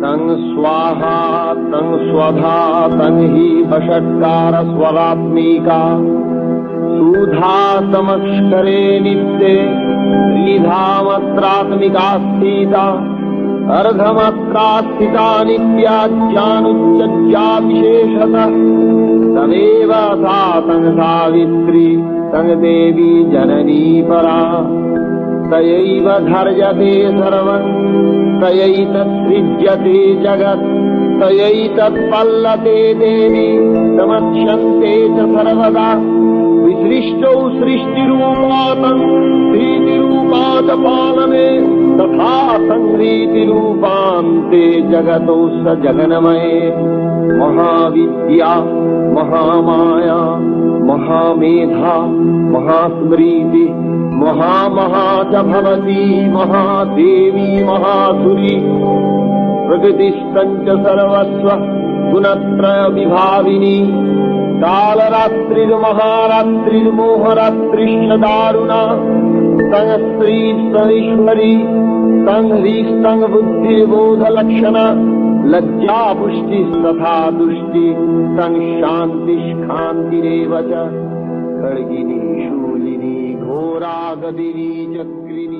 तं स्वाहा तं स्वधा तं हि वषट्कार स्वरात्मिका सुधा समक्षरे नित्ये त्रिधामत्रात्मिका स्थिता अर्धमात्रा स्थिता नित्याज्ञानुच्चज्जा विशेषतः तमेव सा तं सावित्री तं देवी जननी परा तयैव धर्यते सर्वं तयैतत्सृज्यते जगत् तयैतत्पल्लते देवी समक्ष्यन्ते च सर्वदा विसृष्टौ सृष्टिरूपातं प्रीतिरूपात् पालने तथा संरीतिरूपान्ते जगतो स जगन्मये महाविद्या महामाया महामेधा महास्मृति महामहा च भवती महादेवी महासुरी प्रकृतिस्तञ्च सर्वस्व गुणत्रय विभाविनी कालरात्रिर्महारात्रिर्मोहरात्रिश्च दारुणा तं स्त्री स्तईश्वरी तं ह्रीस्तं बुद्धिर्बोधलक्षणा लज्जा पुष्टिस्तथा तुष्टि तं शान्तिष्कान्तिरेव च खड्गिनी शूलिनी घोरा गदिनी चक्रिणी।